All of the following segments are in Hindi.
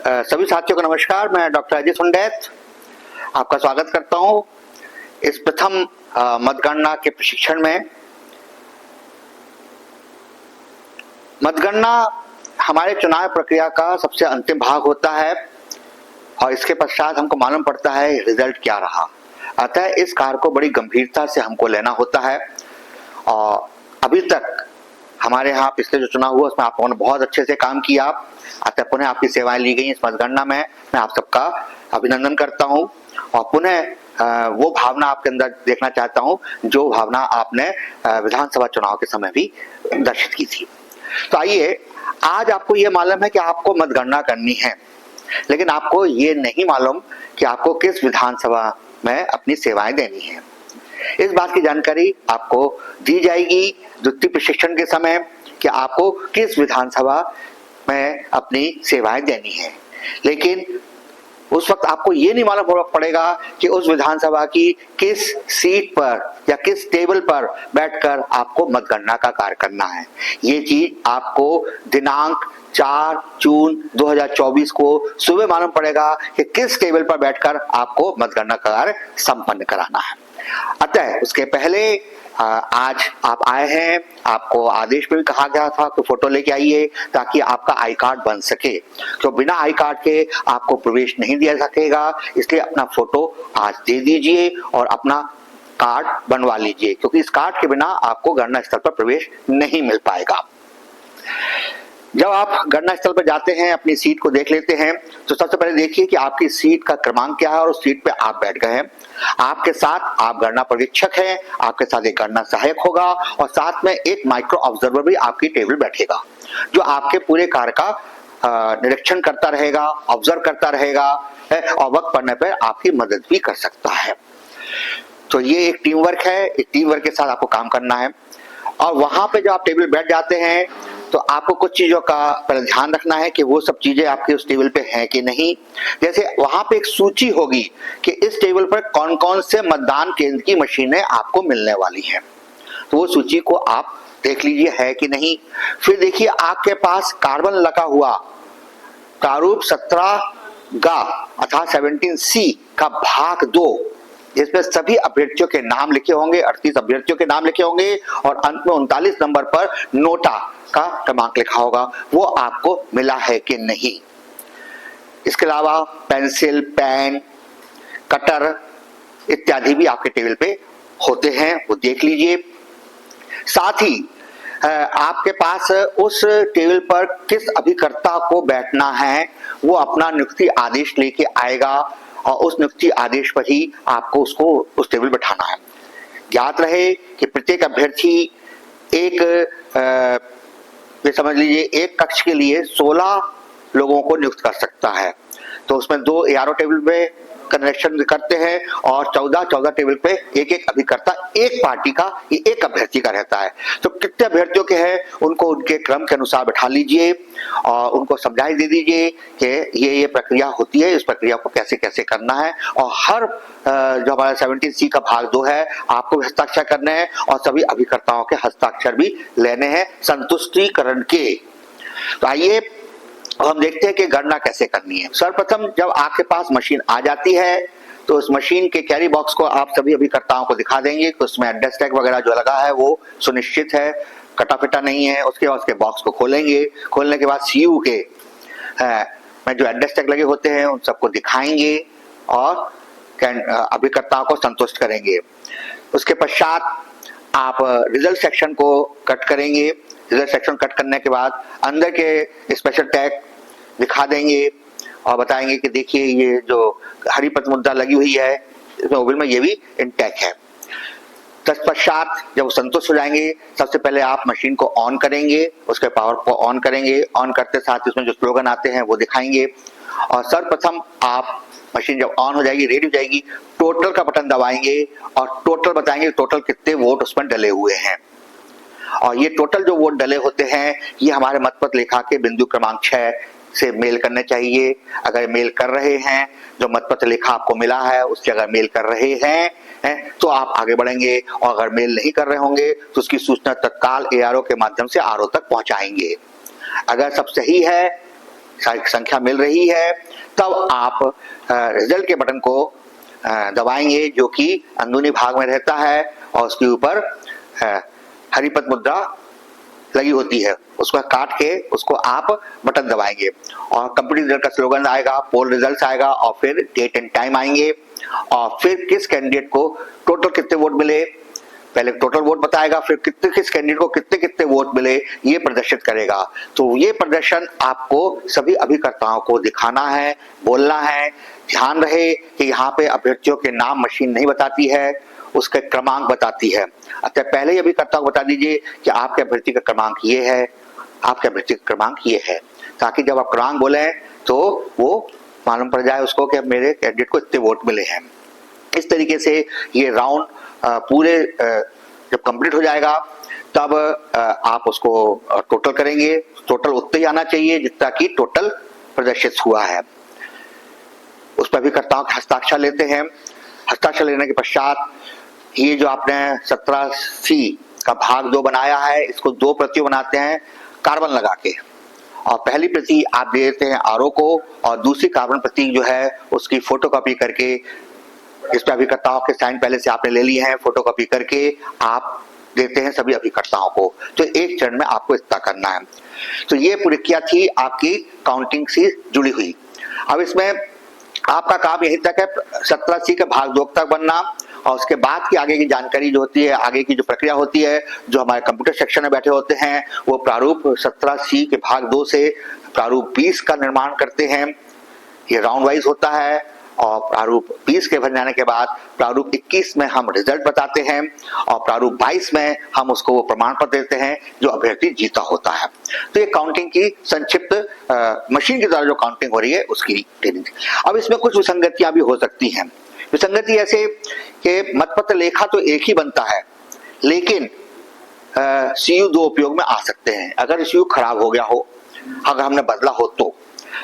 सभी साथियों को नमस्कार। मैं डॉक्टर अजय सुंडैत आपका स्वागत करता हूं इस प्रथम मतगणना के प्रशिक्षण में। मतगणना हमारे चुनाव प्रक्रिया का सबसे अंतिम भाग होता है और इसके पश्चात हमको मालूम पड़ता है रिजल्ट क्या रहा। अतः इस कार्य को बड़ी गंभीरता से हमको लेना होता है और अभी तक हमारे यहाँ पिछले जो चुनाव हुआ उसमें आप लोगों ने बहुत अच्छे से काम किया। अतः पुनः आपकी सेवाएं ली गई इस मतगणना में। मैं आप सबका अभिनंदन करता हूं और पुनः वो भावना आपके अंदर देखना चाहता हूं जो भावना आपने विधानसभा चुनाव के समय भी दर्शित की थी। तो आइए, आज आपको ये मालूम है कि आपको मतगणना करनी है, लेकिन आपको ये नहीं मालूम कि आपको किस विधानसभा में अपनी सेवाएं देनी है। इस बात की जानकारी आपको दी जाएगी द्वितीय प्रशिक्षण के समय कि आपको किस विधानसभा में अपनी सेवाएं देनी है। लेकिन उस वक्त आपको ये नहीं मालूम पड़ेगा कि उस विधानसभा की किस सीट पर या किस टेबल पर बैठकर आपको मतगणना का कार्य करना है। ये चीज आपको दिनांक 4 जून 2024 को सुबह मालूम पड़ेगा कि किस टेबल पर बैठकर आपको मतगणना का कार्य संपन्न कराना है। अतः उसके पहले आज आप आए हैं, आपको आदेश में भी कहा गया था कि फोटो लेके आइए ताकि आपका आई कार्ड बन सके। तो बिना आई कार्ड के आपको प्रवेश नहीं दिया सकेगा, इसलिए अपना फोटो आज दे दीजिए और अपना कार्ड बनवा लीजिए, क्योंकि इस कार्ड के बिना आपको गणना स्थल पर प्रवेश नहीं मिल पाएगा। जब आप गणना स्थल पर जाते हैं, अपनी सीट को देख लेते हैं, तो सबसे पहले देखिए कि आपकी सीट का क्रमांक क्या है और उस सीट पे आप बैठ गए हैं। आपके साथ आप गणना पर्यवेक्षक हैं, आपके साथ एक गणना सहायक होगा और साथ में एक माइक्रो ऑब्जर्वर भी आपकी टेबल बैठेगा जो आपके पूरे कार्य का निरीक्षण करता रहेगा, ऑब्जर्व करता रहेगा और वक्त पड़ने पर आपकी मदद भी कर सकता है। तो ये एक टीम वर्क है, इस टीम वर्क के साथ आपको काम करना है। और वहां पे जब आप टेबल बैठ जाते हैं तो आपको कुछ चीजों का पहले ध्यान रखना है कि वो सब चीजें आपके उस टेबल पे हैं कि नहीं। जैसे वहां पे एक सूची होगी कि इस टेबल पर कौन कौन से मतदान केंद्र की मशीनें आपको मिलने वाली हैं, तो वो सूची को आप देख लीजिए है कि नहीं। फिर देखिए आपके पास कार्बन लगा हुआ प्रारूप 17 गा अर्थात 17C का भाग 2, जिसमें सभी अभ्यर्थियों के नाम लिखे होंगे, 38 अभ्यर्थियों के नाम लिखे होंगे और अंत में 39 नंबर पर नोटा का क्रमांक लिखा होगा, वो आपको मिला है कि नहीं। इसके अलावा पेंसिल, पेन, कटर इत्यादि भी आपके टेबल पे होते हैं, वो देख लीजिए। साथ ही आपके पास उस टेबल पर किस अभिकर्ता को बैठना है वो अपना नियुक्ति आदेश लेके आएगा और उस नियुक्ति आदेश पर ही आपको उसको उस टेबल बैठाना है। ज्ञात रहे कि प्रत्येक अभ्यर्थी एक समझ लीजिए एक कक्ष के लिए 16 लोगों को नियुक्त कर सकता है। तो उसमें 2 ARO टेबल पे कनेक्शन करते हैं और 14 टेबल पे एक एक अभिकर्ता एक पार्टी का एक अभ्यर्थी का रहता है। तो कितने अभ्यर्थियों के हैं उनको उनके क्रम के अनुसार बैठा लीजिए और उनको समझाई दे दीजिए कि ये प्रक्रिया होती है, इस प्रक्रिया को कैसे कैसे करना है। और हर जो हमारा 17C का भाग 2 है आपको हस्ताक्षर करने हैं और सभी अभिकर्ताओं के हस्ताक्षर भी लेने हैं संतुष्टिकरण के। तो आइए अब हम देखते हैं कि गणना कैसे करनी है। सर्वप्रथम जब आपके पास मशीन आ जाती है तो उस मशीन के कैरी बॉक्स को आप सभी अभिकर्ताओं को दिखा देंगे कि उसमें एड्रेस टैग वगैरह जो लगा है वो सुनिश्चित है, कटा पिटा नहीं है। उसके बाद उसके बॉक्स को खोलेंगे, खोलने के बाद CU के में जो एड्रेस टैग लगे होते हैं उन सबको दिखाएंगे और अभिकर्ताओं को संतुष्ट करेंगे। उसके पश्चात आप रिजल्ट सेक्शन को कट करेंगे। रिजल्ट सेक्शन कट करने के बाद अंदर के स्पेशल टैग दिखा देंगे और बताएंगे कि देखिए ये जो हरी प्रतिमुद्रा लगी हुई है इसमें मोबाइल में ये भी इंटैक्ट है। तत्पश्चात जब वो संतुष्ट हो जाएंगे सबसे पहले आप मशीन को ऑन करेंगे, उसके पावर को ऑन करेंगे। ऑन करते साथ उसमें जो स्लोगन आते हैं वो दिखाएंगे और सर्वप्रथम आप मशीन जब ऑन हो जाएगी, रेडी हो जाएगी, टोटल का बटन दबाएंगे और टोटल बताएंगे टोटल कितने वोट उसमें डले हुए हैं। और ये टोटल जो वोट डले होते हैं ये हमारे मतपत्र लेखा के बिंदु क्रमांक 6 से मेल करने चाहिए। अगर मेल कर रहे हैं, जो मतपत्र लेखा आपको मिला है उससे अगर मेल कर रहे हैं तो आप आगे बढ़ेंगे और अगर मेल नहीं कर रहे होंगे तो उसकी सूचना तत्काल ARO के माध्यम से RO तक पहुंचाएंगे। अगर सब सही है संख्या मिल रही है, तब आप रिजल्ट के बटन को दबाएंगे, जो कि अंदरूनी भाग में रहता है और उसके ऊपर हरिपद मुद्रा लगी होती है। उसको काट के उसको आप बटन दबाएंगे और कंप्यूटर रिजल्ट का स्लोगन आएगा, पोल रिजल्ट आएगा और फिर डेट एंड टाइम आएंगे और फिर किस कैंडिडेट को टोटल कितने वोट मिले, पहले टोटल वोट बताएगा, फिर किस कैंडिडेट को कितने कितने वोट मिले ये प्रदर्शित करेगा। तो ये प्रदर्शन आपको सभी अभिकर्ताओं को दिखाना है, बोलना है। ध्यान रहे कि यहाँ पे अभ्यर्थियों के नाम मशीन नहीं बताती है, उसके क्रमांक बताती है। अतः पहले ही अभिकर्ता को बता दीजिए कि आपके अभ्यर्थी का क्रमांक ये है, आपके अभ्यर्थी का क्रमांक ये है, ताकि जब आप क्रमांक बोले तो वो मालूम पड़ जाए उसको कि मेरे कैंडिडेट को इतने वोट मिले हैं। इस तरीके से ये राउंड पूरे जब कंप्लीट हो जाएगा तब आप उसको टोटल करेंगे। टोटल उतना ही आना चाहिए जितना कि टोटल प्रदर्शित हुआ है। उस पर अभिकर्ताओं के हस्ताक्षर लेते हैं। हस्ताक्षर लेने के पश्चात ये जो आपने 17C का भाग 2 बनाया है, इसको 2 प्रतियों बनाते हैं कार्बन लगा के, और पहली प्रति आप दे देते हैं आरओ को और दूसरी कार्बन प्रति जो है उसकी फोटोकॉपी करके, इस पर अभिकर्ताओं के साइन पहले से आपने ले लिए हैं, फोटोकॉपी करके आप देते हैं सभी अभिकर्ताओं को। तो एक चरण में आपको इतना करना है। तो ये प्रक्रिया थी आपकी काउंटिंग से जुड़ी हुई। अब इसमें आपका काम यही तक है 17C के भाग 2 तक बनना, और उसके बाद की आगे की जानकारी जो होती है, आगे की जो प्रक्रिया होती है, जो हमारे कंप्यूटर सेक्शन में बैठे होते हैं वो प्रारूप 17C के भाग 2 से प्रारूप 20 का निर्माण करते हैं। ये राउंड वाइज होता है और प्रारूप 20 के बन जाने के बाद प्रारूप 21 में हम रिजल्ट बताते हैं और प्रारूप 22 में हम उसको वो प्रमाण पत्र देते हैं जो अभ्यर्थी जीता होता है। तो ये काउंटिंग की संक्षिप्त मशीन के द्वारा जो काउंटिंग हो रही है उसकी ट्रेनिंग। अब इसमें कुछ विसंगतियां भी हो सकती हैं। विसंगति ऐसे कि मतपत्र लेखा तो एक ही बनता है, लेकिन CU 2 उपयोग में आ सकते हैं। अगर CU खराब हो गया हो, अगर हमने बदला हो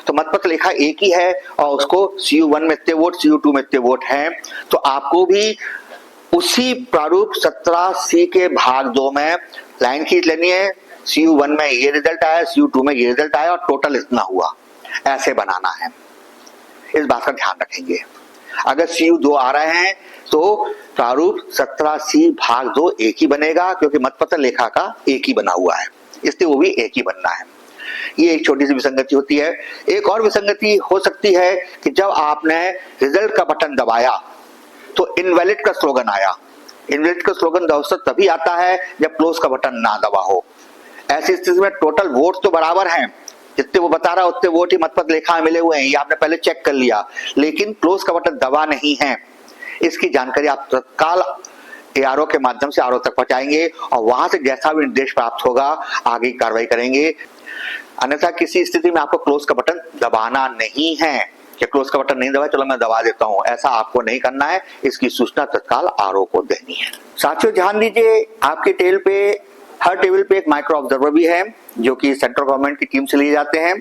तो मतपत्र लेखा एक ही है और उसको CU 1 में इतने वोट, CU 2 में इतने वोट हैं, तो आपको भी उसी प्रारूप 17C के भाग 2 में लाइन खींच लेनी है। CU 1 में ये रिजल्ट आया, CU 2 में ये रिजल्ट आया और टोटल इतना हुआ, ऐसे बनाना है। इस बात का ध्यान रखेंगे। अगर CU 2 आ रहे हैं तो प्रारूप 17C भाग 2 एक ही बनेगा, क्योंकि मतपत्र लेखा का एक ही बना हुआ है, इसलिए वो भी एक ही बनना है। ये एक छोटी सी विसंगति होती है। एक और विसंगति हो सकती है कि जब आपने रिजल्ट का बटन दबाया तो इनवैलिड का स्लोगन आया। इनवैलिड का स्लोगन दोस्तों तभी आता है जब क्लोज का बटन ना दबा हो। ऐसी स्थिति में टोटल वोट तो बराबर हैं, जितने वो बता रहा है उतने वोट ही मतपत्र लेखा में मिले हुए हैं, ये आपने पहले चेक कर लिया, लेकिन क्लोज का बटन दबा नहीं है। इसकी जानकारी आप तत्काल ARO के माध्यम से ARO तक पहुंचाएंगे और वहां से जैसा भी निर्देश प्राप्त होगा आगे की कार्रवाई करेंगे। अन्यथा किसी स्थिति में आपको क्लोज का बटन दबाना नहीं है कि क्लोज का बटन नहीं दबा, चलो मैं दबा देता हूं, ऐसा आपको नहीं करना है। इसकी सूचना तत्काल ARO को देनी है। साथियों ध्यान दीजिए, आपके टेबल पे हर टेबल पे एक माइक्रो ऑब्जर्वर भी है जो कि सेंट्रल गवर्नमेंट की टीम से लिए जाते हैं।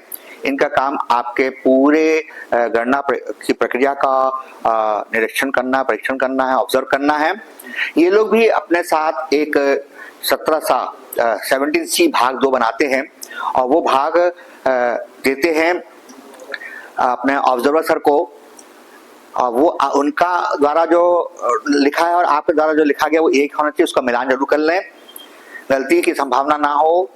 इनका काम आपके पूरे गणना की प्रक्रिया का निरीक्षण करना, परीक्षण करना है, ऑब्जर्व करना है। ये लोग भी अपने साथ एक 17C भाग 2 बनाते हैं और वो भाग देते हैं अपने ऑब्जर्वर सर को, और वो उनका द्वारा जो लिखा है और आपके द्वारा जो लिखा गया वो एक होना चाहिए, उसका मिलान जरूर कर लें, गलती की संभावना ना हो।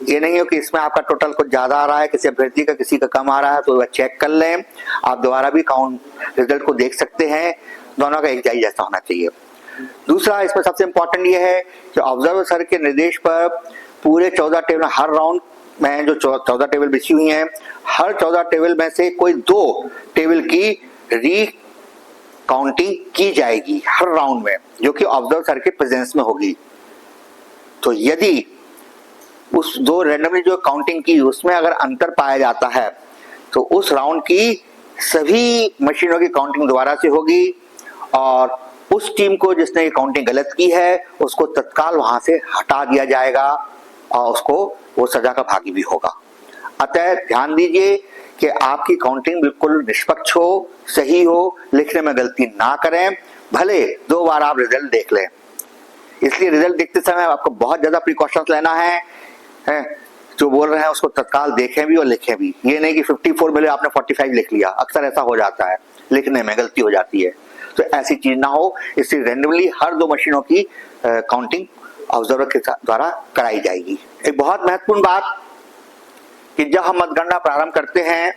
ये नहीं हो कि इसमें आपका टोटल कुछ ज्यादा आ रहा है, किसी अभ्यर्थी का किसी का कम आ रहा है, तो वह चेक कर लें। आप दोबारा भी काउंट रिजल्ट को देख सकते हैं, दोनों का एक जैसा होना चाहिए। दूसरा इसमें सबसे इंपॉर्टेंट ये है कि ऑब्जर्वर सर के निर्देश पर पूरे 14 टेबल, हर राउंड में जो 14 टेबल बिछी हुई हैं, हर 14 टेबल में से कोई 2 टेबल की री काउंटिंग की जाएगी हर राउंड में, जो कि ऑब्जर्वर सर के प्रेजेंस में होगी। तो यदि उस 2 रैंडमली जो काउंटिंग की उसमें अगर अंतर पाया जाता है तो उस राउंड की सभी मशीनों की काउंटिंग दोबारा से होगी और उस टीम को जिसने ये काउंटिंग गलत की है उसको तत्काल वहां से हटा दिया जाएगा और उसको वो सजा का भागी भी होगा। अतः ध्यान दीजिए कि आपकी काउंटिंग बिल्कुल निष्पक्ष हो, सही हो, लिखने में गलती ना करें, भले 2 बार आप रिजल्ट देख लें। इसलिए रिजल्ट देखते समय आपको बहुत ज्यादा प्रिकॉशंस लेना है। जो बोल रहे हैं उसको तत्काल देखें भी और लिखें भी। ये नहीं कि 54 मिले आपने 45 लिख लिया, अक्सर ऐसा हो जाता है, लिखने में गलती हो जाती है। तो ऐसी चीज ना हो, इससे रेंडमली हर 2 मशीनों की काउंटिंग ऑब्जर्वर के द्वारा कराई जाएगी। एक बहुत महत्वपूर्ण बात कि जब हम मतगणना प्रारंभ करते हैं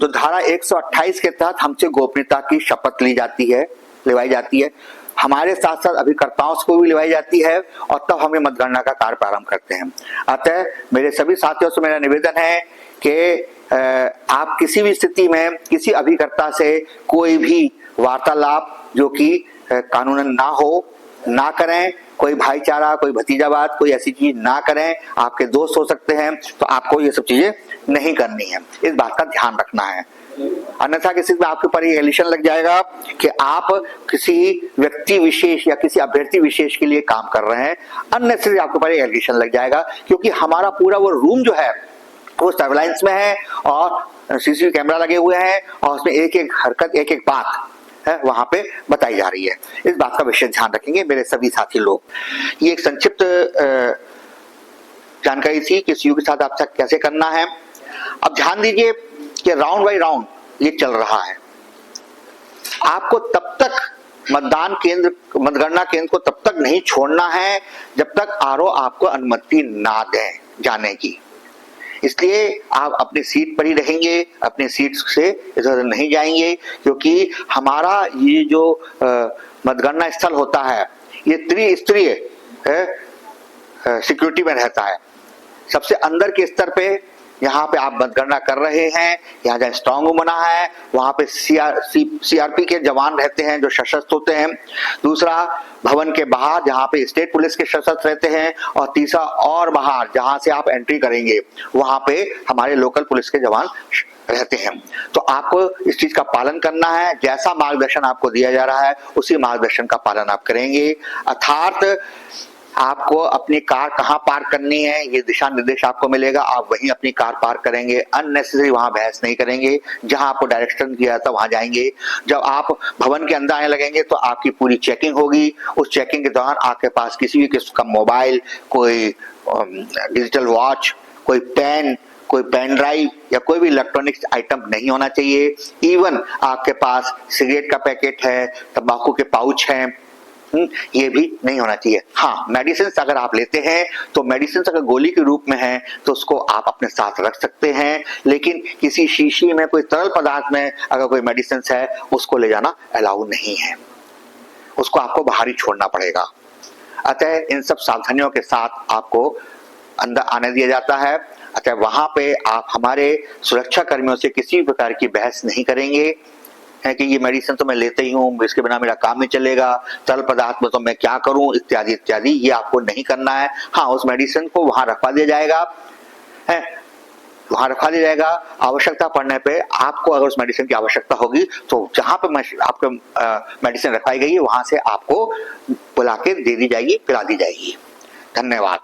तो धारा 128 के तहत हमसे गोपनीयता की शपथ लिवाई जाती है, हमारे साथ साथ अभिकर्ताओं को भी लिवाई जाती है, और तब हम मतगणना का कार्य प्रारंभ करते हैं। अतः मेरे सभी साथियों से मेरा निवेदन है कि आप किसी भी स्थिति में किसी अभिकर्ता से कोई भी वार्तालाप जो कि कानूनन ना हो, ना करें। कोई भाईचारा, कोई भतीजावाद, कोई ऐसी चीज ना करें। आपके दोस्त हो सकते हैं, तो आपको ये सब चीजें नहीं करनी है, इस बात का ध्यान रखना है। अन्यथा किसी में आपके ऊपर एलिगेशन लग जाएगा कि आप किसी व्यक्ति विशेष या किसी अभ्यर्थी विशेष के लिए काम कर रहे हैं, अननेसेसरी आपके ऊपर एलिगेशन लग जाएगा। क्योंकि हमारा पूरा वो रूम जो है वो सर्विलांस में है और सीसीटीवी कैमरा लगे हुए हैं, और उसमें एक एक हरकत, एक एक बात है वहां पे बताई जा रही है। इस बात का विशेष ध्यान रखेंगे मेरे सभी साथी लोग। ये एक संक्षिप्त जानकारी थी कि सीयू के साथ आपसे कैसे करना है। अब ध्यान दीजिए कि राउंड बाई राउंड ये चल रहा है। आपको तब तक मतगणना केंद्र को तब तक नहीं छोड़ना है जब तक आरओ आपको अनुमति ना दें जाने की। इसलिए आप अपनी सीट पर ही रहेंगे, अपनी सीट से इधर नहीं जाएंगे, क्योंकि हमारा ये जो मतगणना स्थल होता है ये त्रिस्तरीय सिक्योरिटी में रहता है। सबसे अंदर के स्तर पे यहाँ पे आप मतगणना कर रहे हैं, यहाँ जहाँ स्ट्रांग रूम बना है वहां पे सीआरपी के जवान रहते हैं जो सशस्त्र होते हैं। दूसरा, भवन के बाहर जहाँ पे स्टेट पुलिस के सशस्त्र रहते हैं, और तीसरा और बाहर जहां से आप एंट्री करेंगे वहां पे हमारे लोकल पुलिस के जवान रहते हैं। तो आपको इस चीज का पालन करना है। जैसा मार्गदर्शन आपको दिया जा रहा है उसी मार्गदर्शन का पालन आप करेंगे। अर्थात आपको अपनी कार कहाँ पार्क करनी है ये दिशा निर्देश आपको मिलेगा, आप वहीं अपनी कार पार्क करेंगे। अननेसेसरी वहां बहस नहीं करेंगे। जहां आपको डायरेक्शन दिया था वहां जाएंगे। जब आप भवन के अंदर आने लगेंगे तो आपकी पूरी चेकिंग होगी। उस चेकिंग के दौरान आपके पास किसी भी किस्म का मोबाइल, कोई डिजिटल वॉच, कोई पेन, कोई पेन ड्राइव या कोई भी इलेक्ट्रॉनिक्स आइटम नहीं होना चाहिए। इवन आपके पास सिगरेट का पैकेट है, तंबाकू के पाउच हैं, ये भी नहीं होना चाहिए। हाँ, मेडिसिन अगर आप लेते हैं तो मेडिसिन अगर गोली के रूप में है तो उसको आप अपने साथ रख सकते हैं, लेकिन किसी शीशी में कोई तरल पदार्थ में अगर कोई मेडिसिन है उसको ले जाना अलाउ नहीं है, उसको आपको बाहर ही छोड़ना पड़ेगा। अतः इन सब सावधानियों के साथ आपको अंदर आने दिया जाता है। अतः वहां पे आप हमारे सुरक्षा कर्मियों से किसी भी प्रकार की बहस नहीं करेंगे है कि ये मेडिसिन तो मैं लेते ही हूँ, इसके बिना मेरा काम नहीं चलेगा, तरल पदार्थ में तो मैं क्या करूं, इत्यादि इत्यादि। ये आपको नहीं करना है। हाँ, उस मेडिसिन को वहां रखवा दिया जाएगा, है वहां रखवा दिया जाएगा। आवश्यकता पड़ने पे आपको अगर उस मेडिसिन की आवश्यकता होगी तो जहां पे आपको मेडिसिन रखवाई गई है वहां से आपको बुला के दे दी जाएगी, पिला दी जाएगी। धन्यवाद।